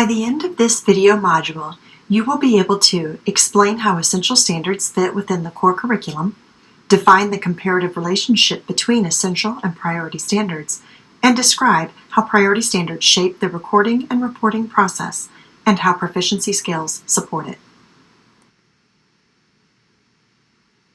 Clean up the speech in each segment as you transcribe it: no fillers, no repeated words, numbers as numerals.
By the end of this video module, you will be able to explain how essential standards fit within the core curriculum, define the comparative relationship between essential and priority standards, and describe how priority standards shape the recording and reporting process and how proficiency skills support it.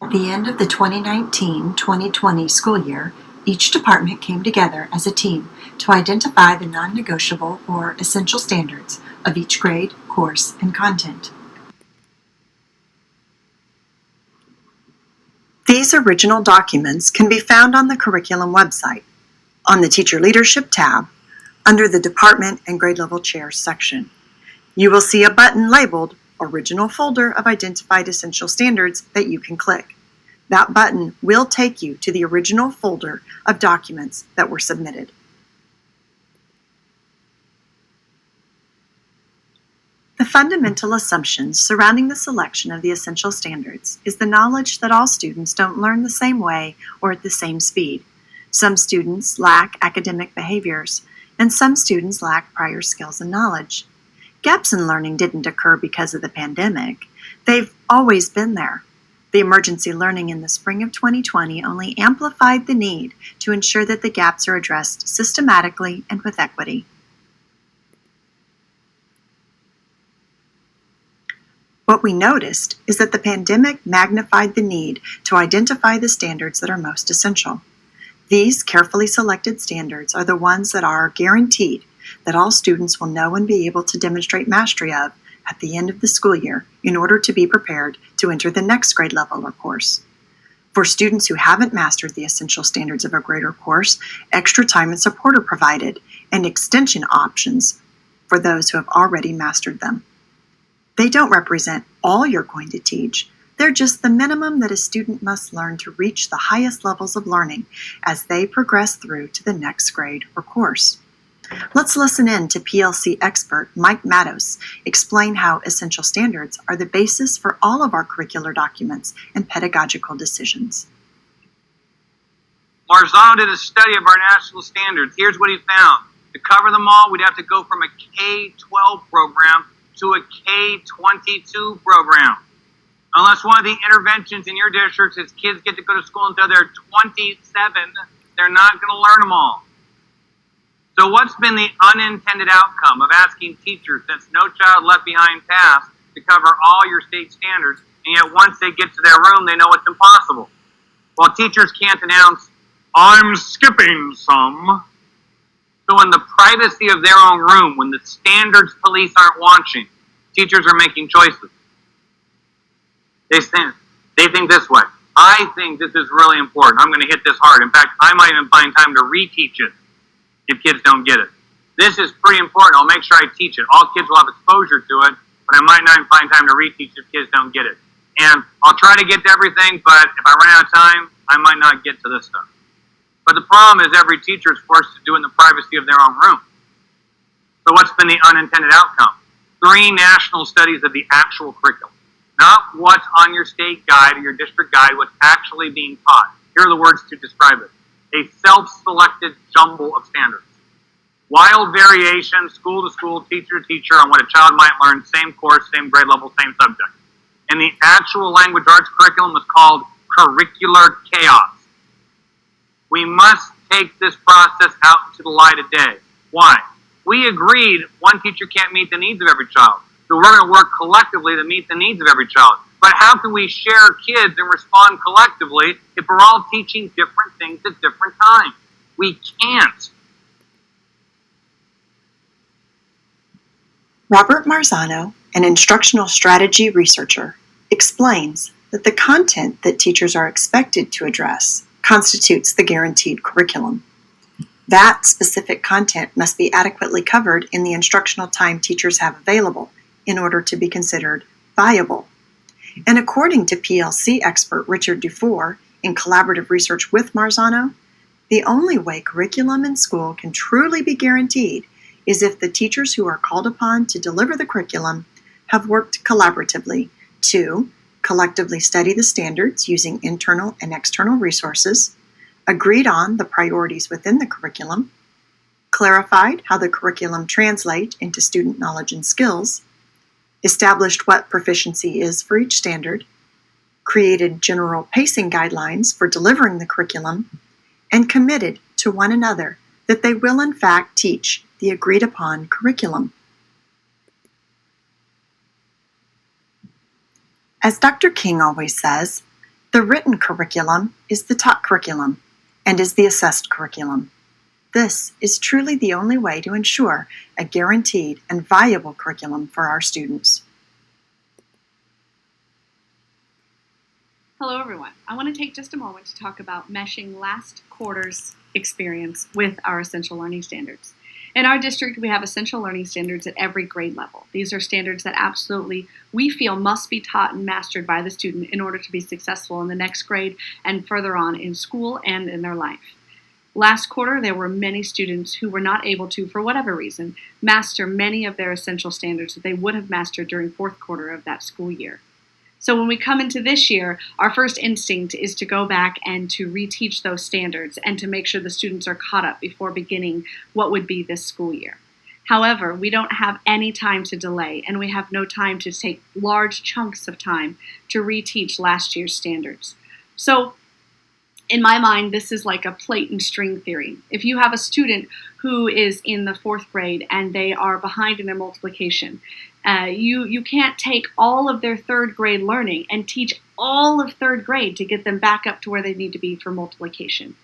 At the end of the 2019-2020 school year, each department came together as a team to identify the non-negotiable or essential standards of each grade, course, and content. These original documents can be found on the curriculum website, on the Teacher Leadership tab, under the Department and Grade Level Chairs section. You will see a button labeled Original Folder of Identified Essential Standards that you can click. That button will take you to the original folder of documents that were submitted. The fundamental assumptions surrounding the selection of the essential standards is the knowledge that all students don't learn the same way or at the same speed. Some students lack academic behaviors, and some students lack prior skills and knowledge. Gaps in learning didn't occur because of the pandemic. They've always been there. The emergency learning in the spring of 2020 only amplified the need to ensure that the gaps are addressed systematically and with equity. What we noticed is that the pandemic magnified the need to identify the standards that are most essential. These carefully selected standards are the ones that are guaranteed that all students will know and be able to demonstrate mastery of at the end of the school year in order to be prepared to enter the next grade level or course. For students who haven't mastered the essential standards of a grade or course, extra time and support are provided, and extension options for those who have already mastered them. They don't represent all you're going to teach. They're just the minimum that a student must learn to reach the highest levels of learning as they progress through to the next grade or course. Let's listen in to PLC expert Mike Matos explain how essential standards are the basis for all of our curricular documents and pedagogical decisions. Marzano did a study of our national standards. Here's what he found. To cover them all, we'd have to go from a K-12 program to a K-22 program. Unless one of the interventions in your districts is kids get to go to school until they're 27, they're not going to learn them all. So what's been the unintended outcome of asking teachers, since No Child Left Behind passed, to cover all your state standards, and yet once they get to their room, they know it's impossible? Well, teachers can't announce, I'm skipping some. So in the privacy of their own room, when the standards police aren't watching, teachers are making choices. They think this way. I think this is really important. I'm going to hit this hard. In fact, I might even find time to reteach it if kids don't get it. This is pretty important. I'll make sure I teach it. All kids will have exposure to it, but I might not even find time to reteach if kids don't get it. And I'll try to get to everything, but if I run out of time, I might not get to this stuff. But the problem is every teacher is forced to do it in the privacy of their own room. So what's been the unintended outcome? 3 national studies of the actual curriculum. Not what's on your state guide or your district guide, what's actually being taught. Here are the words to describe it. A self-selected jumble of standards. Wild variation, school to school, teacher to teacher, on what a child might learn, same course, same grade level, same subject. And the actual language arts curriculum was called curricular chaos. We must take this process out into the light of day. Why? We agreed one teacher can't meet the needs of every child. So we're going to work collectively to meet the needs of every child. But how can we share kids and respond collectively if we're all teaching different things at different times? We can't. Robert Marzano, an instructional strategy researcher, explains that the content that teachers are expected to address constitutes the guaranteed curriculum. That specific content must be adequately covered in the instructional time teachers have available in order to be considered viable. And according to PLC expert Richard Dufour, in collaborative research with Marzano, the only way curriculum in school can truly be guaranteed is if the teachers who are called upon to deliver the curriculum have worked collaboratively to collectively study the standards using internal and external resources, agreed on the priorities within the curriculum, clarified how the curriculum translate into student knowledge and skills, established what proficiency is for each standard, created general pacing guidelines for delivering the curriculum, and committed to one another that they will in fact teach the agreed upon curriculum. As Dr. King always says, the written curriculum is the taught curriculum and is the assessed curriculum. This is truly the only way to ensure a guaranteed and viable curriculum for our students. Hello everyone. I want to take just a moment to talk about meshing last quarter's experience with our essential learning standards. In our district, we have essential learning standards at every grade level. These are standards that absolutely we feel must be taught and mastered by the student in order to be successful in the next grade and further on in school and in their life. Last quarter, there were many students who were not able to, for whatever reason, master many of their essential standards that they would have mastered during fourth quarter of that school year. So when we come into this year, our first instinct is to go back and to reteach those standards and to make sure the students are caught up before beginning what would be this school year. However, we don't have any time to delay, and we have no time to take large chunks of time to reteach last year's standards. So in my mind, this is like a plate and string theory. If you have a student who is in the fourth grade and they are behind in their multiplication, you can't take all of their third grade learning and teach all of third grade to get them back up to where they need to be for multiplication.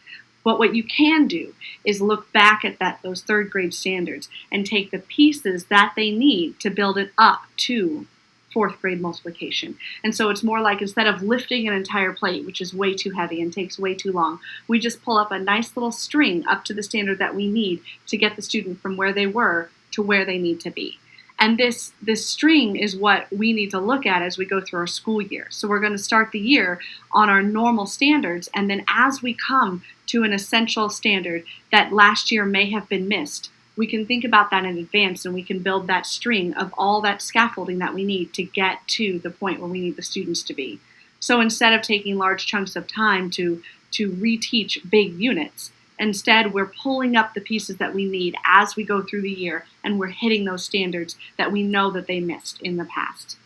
But what you can do is look back at those third grade standards and take the pieces that they need to build it up to fourth grade multiplication. And so it's more like instead of lifting an entire plate, which is way too heavy and takes way too long, we just pull up a nice little string up to the standard that we need to get the student from where they were to where they need to be. And this string is what we need to look at as we go through our school year. So we're going to start the year on our normal standards, and then as we come to an essential standard that last year may have been missed, we can think about that in advance and we can build that string of all that scaffolding that we need to get to the point where we need the students to be. So instead of taking large chunks of time to reteach big units, instead, we're pulling up the pieces that we need as we go through the year, and we're hitting those standards that we know that they missed in the past.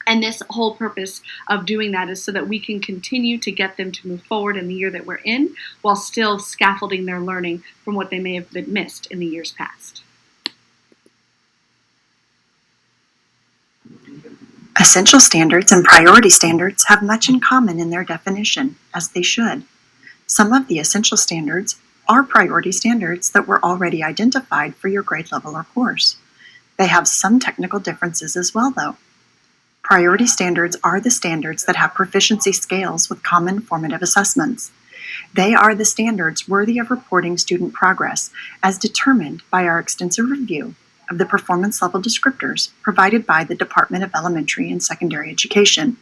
And this whole purpose of doing that is so that we can continue to get them to move forward in the year that we're in, while still scaffolding their learning from what they may have been missed in the years past. Essential standards and priority standards have much in common in their definition, as they should. Some of the essential standards are priority standards that were already identified for your grade level or course. They have some technical differences as well, though. Priority standards are the standards that have proficiency scales with common formative assessments. They are the standards worthy of reporting student progress as determined by our extensive review of the performance level descriptors provided by the Department of Elementary and Secondary Education.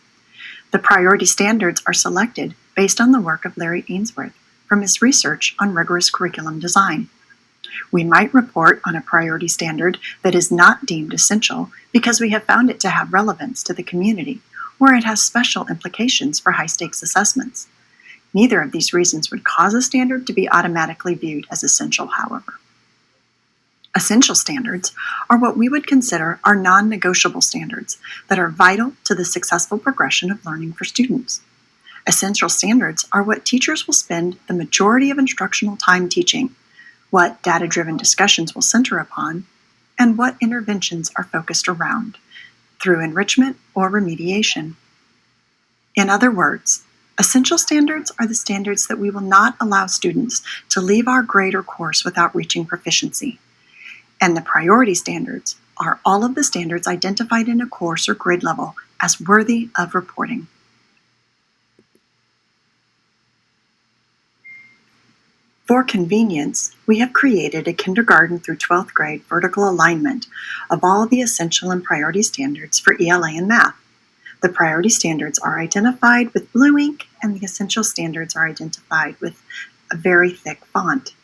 The priority standards are selected based on the work of Larry Ainsworth from his research on rigorous curriculum design. We might report on a priority standard that is not deemed essential because we have found it to have relevance to the community, or it has special implications for high-stakes assessments. Neither of these reasons would cause a standard to be automatically viewed as essential, however. Essential standards are what we would consider our non-negotiable standards that are vital to the successful progression of learning for students. Essential standards are what teachers will spend the majority of instructional time teaching, what data-driven discussions will center upon, and what interventions are focused around, through enrichment or remediation. In other words, essential standards are the standards that we will not allow students to leave our grade or course without reaching proficiency. And the priority standards are all of the standards identified in a course or grade level as worthy of reporting. For convenience, we have created a kindergarten through 12th grade vertical alignment of all the essential and priority standards for ELA and math. The priority standards are identified with blue ink, and the essential standards are identified with a very thick font.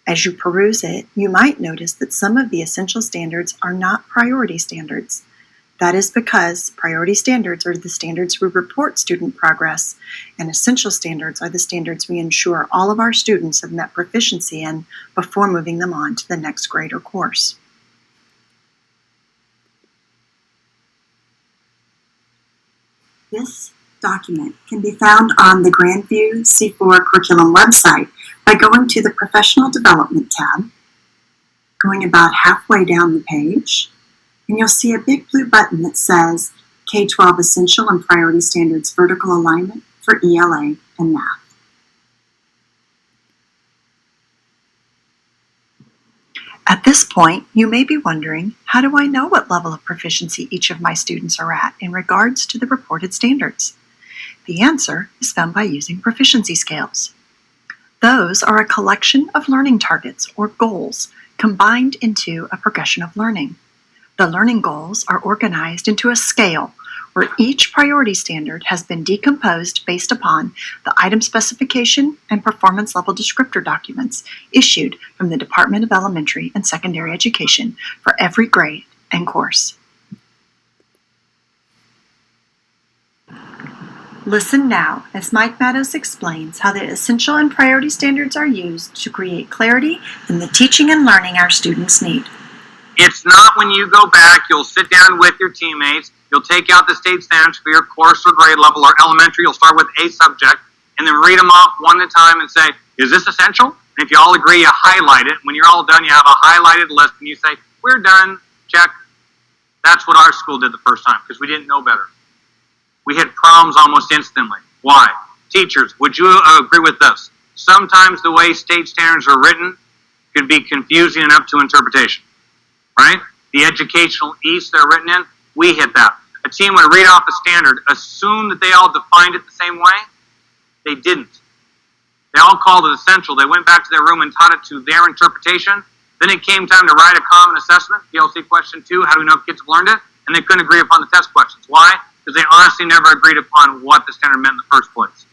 As you peruse it, you might notice that some of the essential standards are not priority standards. That is because priority standards are the standards we report student progress, and essential standards are the standards we ensure all of our students have met proficiency in before moving them on to the next grade or course. This document can be found on the Grandview C4 curriculum website by going to the Professional Development tab, going about halfway down the page, and you'll see a big blue button that says K-12 Essential and Priority Standards Vertical Alignment for ELA and Math. At this point, you may be wondering, how do I know what level of proficiency each of my students are at in regards to the reported standards? The answer is found by using proficiency scales. Those are a collection of learning targets or goals combined into a progression of learning. The learning goals are organized into a scale where each priority standard has been decomposed based upon the item specification and performance level descriptor documents issued from the Department of Elementary and Secondary Education for every grade and course. Listen now as Mike Matos explains how the essential and priority standards are used to create clarity in the teaching and learning our students need. It's not when you go back, you'll sit down with your teammates, you'll take out the state standards for your course or grade level or elementary, you'll start with a subject, and then read them off one at a time and say, is this essential? And if you all agree, you highlight it. When you're all done, you have a highlighted list, and you say, we're done, check. That's what our school did the first time, because we didn't know better. We hit problems almost instantly. Why? Teachers, would you agree with this? Sometimes the way state standards are written could be confusing and up to interpretation. Right? The educational ease they're written in, we hit that. A team would read off a standard, assume that they all defined it the same way. They didn't. They all called it essential. They went back to their room and taught it to their interpretation. Then it came time to write a common assessment, PLC question 2, how do we know if kids have learned it? And they couldn't agree upon the test questions. Why? Because they honestly never agreed upon what the standard meant in the first place.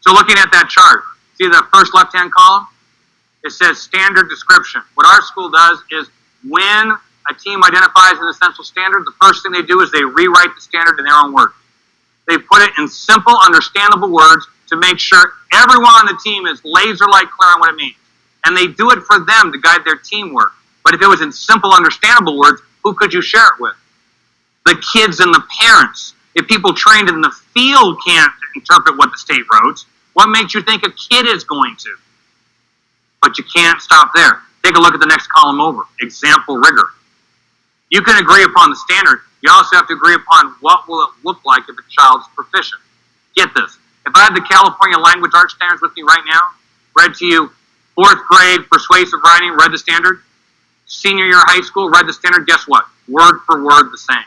So looking at that chart, see the first left-hand column? It says standard description. What our school does is when a team identifies an essential standard, the first thing they do is they rewrite the standard in their own words. They put it in simple, understandable words to make sure everyone on the team is laser-like clear on what it means. And they do it for them to guide their teamwork. But if it was in simple, understandable words, who could you share it with? The kids and the parents. If people trained in the field can't interpret what the state wrote, what makes you think a kid is going to? But you can't stop there. Take a look at the next column over, example rigor. You can agree upon the standard. You also have to agree upon what will it look like if a child's proficient. Get this. If I had the California Language Arts Standards with me right now, read to you 4th grade persuasive writing, read the standard. Senior year high school, read the standard. Guess what? Word for word the same.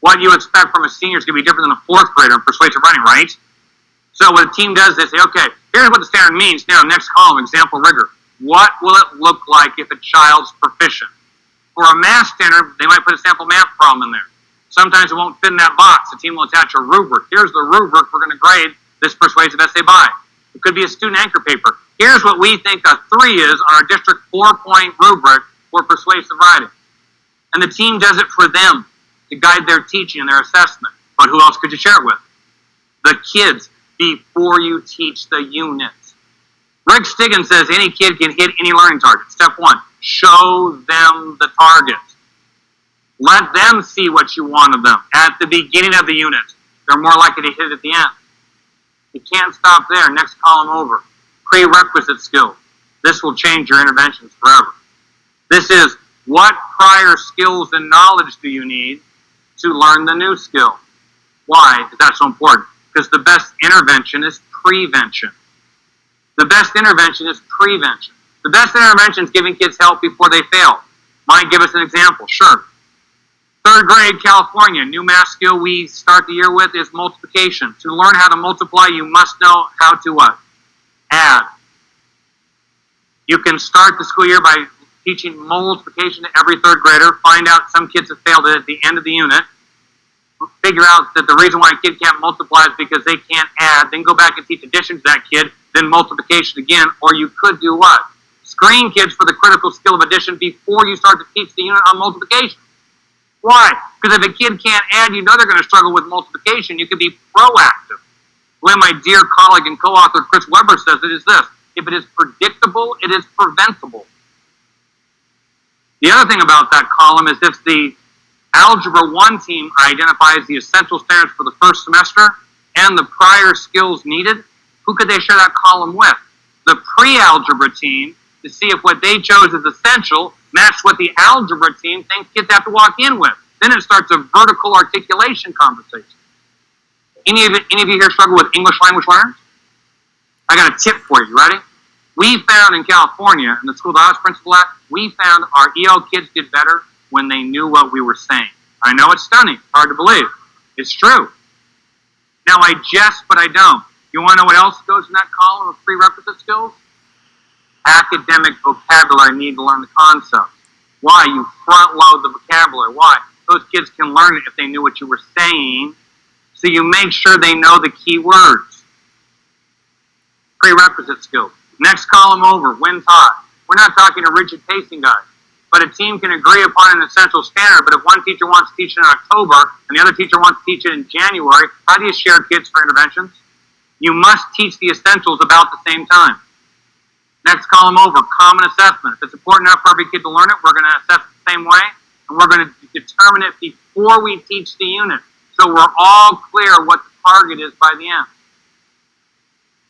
What you expect from a senior is going to be different than a 4th grader in persuasive writing, right? So what a team does, they say, okay, here's what the standard means. Now, next column, example rigor. What will it look like if a child's proficient? For a math standard, they might put a sample math problem in there. Sometimes it won't fit in that box. The team will attach a rubric. Here's the rubric we're going to grade this persuasive essay by. It could be a student anchor paper. Here's what we think a 3 is on our district 4-point rubric for persuasive writing. And the team does it for them to guide their teaching and their assessment. But who else could you share it with? The kids, before you teach the units. Rick Stiggins says any kid can hit any learning target. Step 1, show them the target. Let them see what you want of them at the beginning of the unit. They're more likely to hit it at the end. You can't stop there. Next column over. Prerequisite skills. This will change your interventions forever. This is what prior skills and knowledge do you need to learn the new skill? Why is that so important? Because the best intervention is prevention. The best intervention is prevention. The best intervention is giving kids help before they fail. Might give us an example, sure. 3rd grade, California, new math skill we start the year with is multiplication. To learn how to multiply, you must know how to what? Add. You can start the school year by teaching multiplication to every 3rd grader, find out some kids have failed it at the end of the unit, figure out that the reason why a kid can't multiply is because they can't add, then go back and teach addition to that kid, then multiplication again, or you could do what? Screen kids for the critical skill of addition before you start to teach the unit on multiplication. Why? Because if a kid can't add, you know they're going to struggle with multiplication. You can be proactive. The way my dear colleague and co-author Chris Weber says it is this: if it is predictable, it is preventable. The other thing about that column is if the Algebra 1 team identifies the essential standards for the first semester and the prior skills needed, who could they share that column with? The pre-algebra team, to see if what they chose as essential matched what the algebra team thinks kids have to walk in with. Then it starts a vertical articulation conversation. Any of you here struggle with English language learners? I got a tip for you. Ready? We found in California, in the school that I was principal at, we found our EL kids did better when they knew what we were saying. I know it's stunning, hard to believe. It's true. Now I jest, but I don't. You want to know what else goes in that column of prerequisite skills? Academic vocabulary, need to learn the concepts. Why? You front load the vocabulary. Why? Those kids can learn it if they knew what you were saying, so you make sure they know the key words. Prerequisite skills. Next column over, when taught. We're not talking a rigid pacing guide, but a team can agree upon an essential standard, but if one teacher wants to teach it in October and the other teacher wants to teach it in January, how do you share kids for interventions? You must teach the essentials about the same time. Next column over, common assessment. If it's important enough for every kid to learn it, we're going to assess it the same way, and we're going to determine it before we teach the unit, so we're all clear what the target is by the end.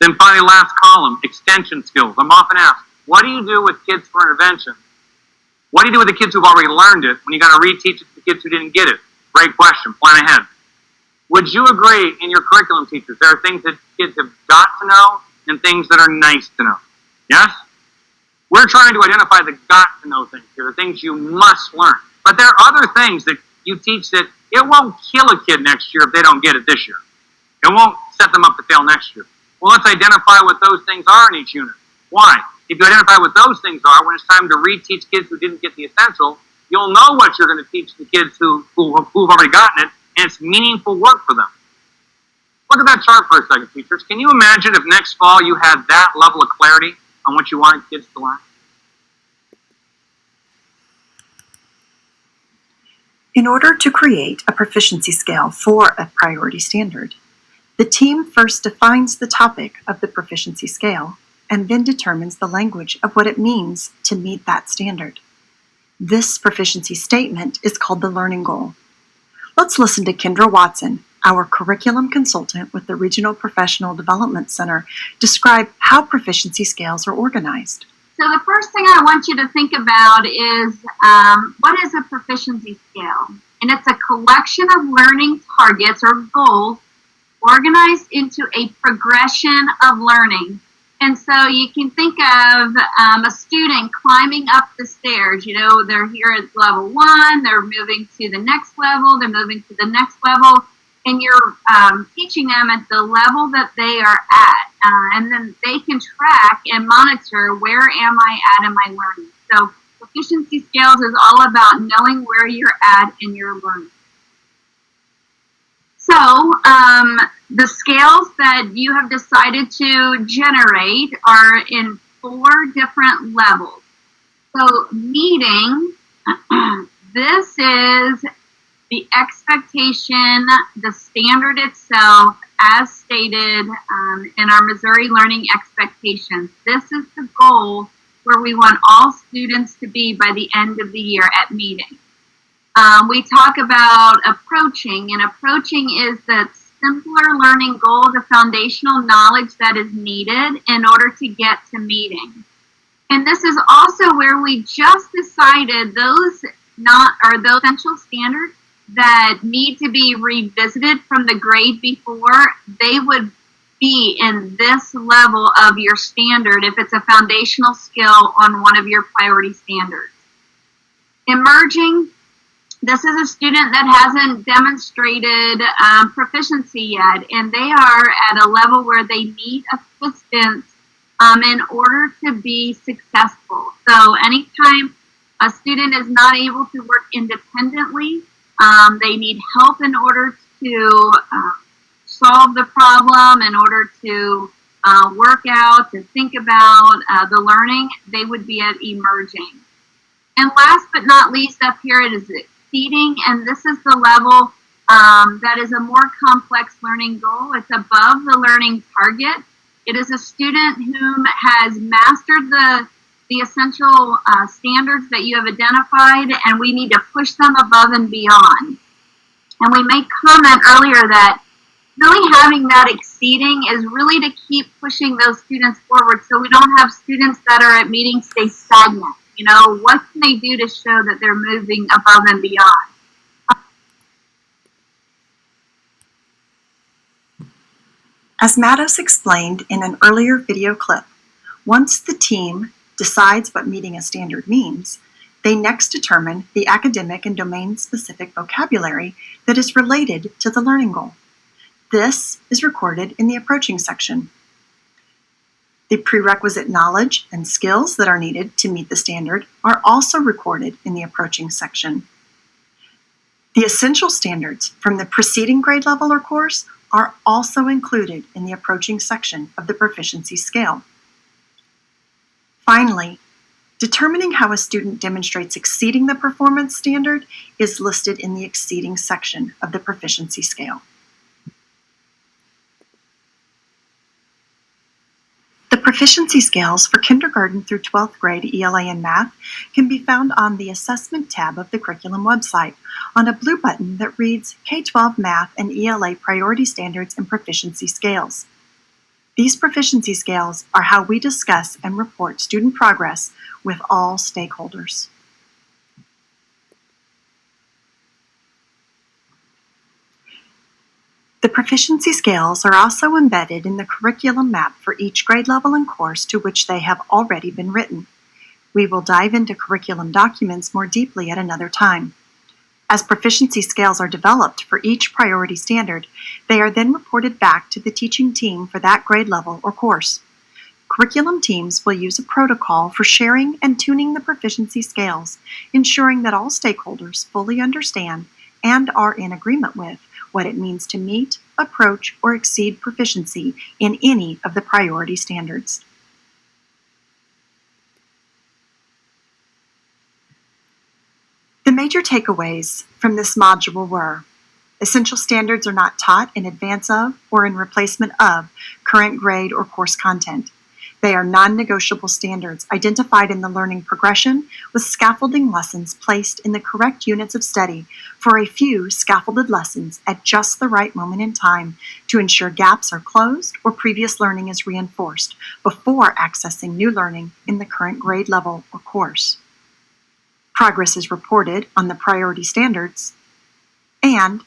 Then finally, last column, extension skills. I'm often asked, what do you do with kids for intervention? What do you do with the kids who've already learned it when you got to reteach it to the kids who didn't get it? Great question. Plan ahead. Would you agree in your curriculum teachers, there are things that kids have got to know and things that are nice to know? Yes? We're trying to identify the got to know things here, the things you must learn. But there are other things that you teach that it won't kill a kid next year if they don't get it this year. It won't set them up to fail next year. Well, let's identify what those things are in each unit. Why? If you identify what those things are, when it's time to reteach kids who didn't get the essential, you'll know what you're going to teach the kids who've already gotten it, and it's meaningful work for them. Look at that chart for a second, teachers. Can you imagine if next fall you had that level of clarity on what you wanted kids to learn? In order to create a proficiency scale for a priority standard, the team first defines the topic of the proficiency scale and then determines the language of what it means to meet that standard. This proficiency statement is called the learning goal. Let's listen to Kendra Watson, our curriculum consultant with the Regional Professional Development Center, describe how proficiency scales are organized. So the first thing I want you to think about is what is a proficiency scale? And it's a collection of learning targets or goals organized into a progression of learning. And so you can think of a student climbing up the stairs. You know, they're here at level 1, they're moving to the next level, they're moving to the next level, and you're teaching them at the level that they are at. And then they can track and monitor, where am I at in my learning? So proficiency scales is all about knowing where you're at in your learning. So the scales that you have decided to generate are in 4 different levels. So meeting, this is the expectation, the standard itself, as stated in our Missouri Learning Expectations. This is the goal where we want all students to be by the end of the year at meeting. We talk about approaching, and approaching is the simpler learning goal, the foundational knowledge that is needed in order to get to meeting. And this is also where we just decided those essential standards that need to be revisited from the grade before, they would be in this level of your standard if it's a foundational skill on one of your priority standards. Emerging, this is a student that hasn't demonstrated proficiency yet, and they are at a level where they need assistance in order to be successful. So anytime a student is not able to work independently, they need help in order to solve the problem, in order to work out, to think about the learning, they would be at emerging. And last but not least, up here it is exceeding, and this is the level that is a more complex learning goal. It's above the learning target. It is a student who has mastered the essential standards that you have identified, and we need to push them above and beyond. And we made comment earlier that really having that exceeding is really to keep pushing those students forward, so we don't have students that are at meeting stay stagnant. You know, what can they do to show that they're moving above and beyond? As Matos explained in an earlier video clip, once the team decides what meeting a standard means, they next determine the academic and domain-specific vocabulary that is related to the learning goal. This is recorded in the approaching section. The prerequisite knowledge and skills that are needed to meet the standard are also recorded in the approaching section. The essential standards from the preceding grade level or course are also included in the approaching section of the proficiency scale. Finally, determining how a student demonstrates exceeding the performance standard is listed in the exceeding section of the proficiency scale. The proficiency scales for kindergarten through 12th grade ELA and math can be found on the Assessment tab of the curriculum website on a blue button that reads K-12 Math and ELA Priority Standards and Proficiency Scales. These proficiency scales are how we discuss and report student progress with all stakeholders. The proficiency scales are also embedded in the curriculum map for each grade level and course to which they have already been written. We will dive into curriculum documents more deeply at another time. As proficiency scales are developed for each priority standard, they are then reported back to the teaching team for that grade level or course. Curriculum teams will use a protocol for sharing and tuning the proficiency scales, ensuring that all stakeholders fully understand and are in agreement with what it means to meet, approach, or exceed proficiency in any of the priority standards. The major takeaways from this module were: essential standards are not taught in advance of or in replacement of current grade or course content. They are non-negotiable standards identified in the learning progression with scaffolding lessons placed in the correct units of study for a few scaffolded lessons at just the right moment in time to ensure gaps are closed or previous learning is reinforced before accessing new learning in the current grade level or course. Progress is reported on the priority standards, and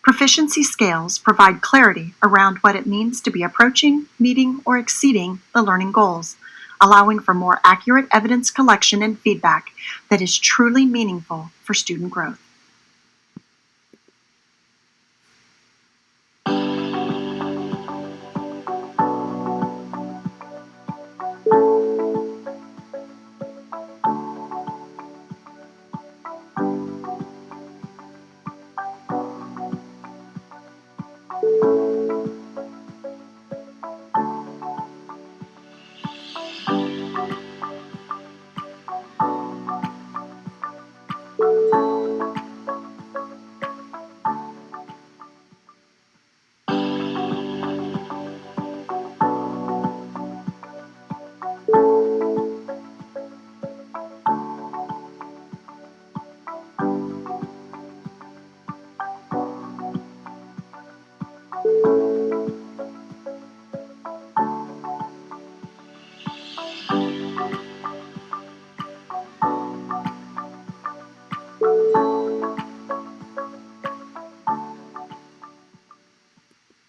proficiency scales provide clarity around what it means to be approaching, meeting, or exceeding the learning goals, allowing for more accurate evidence collection and feedback that is truly meaningful for student growth.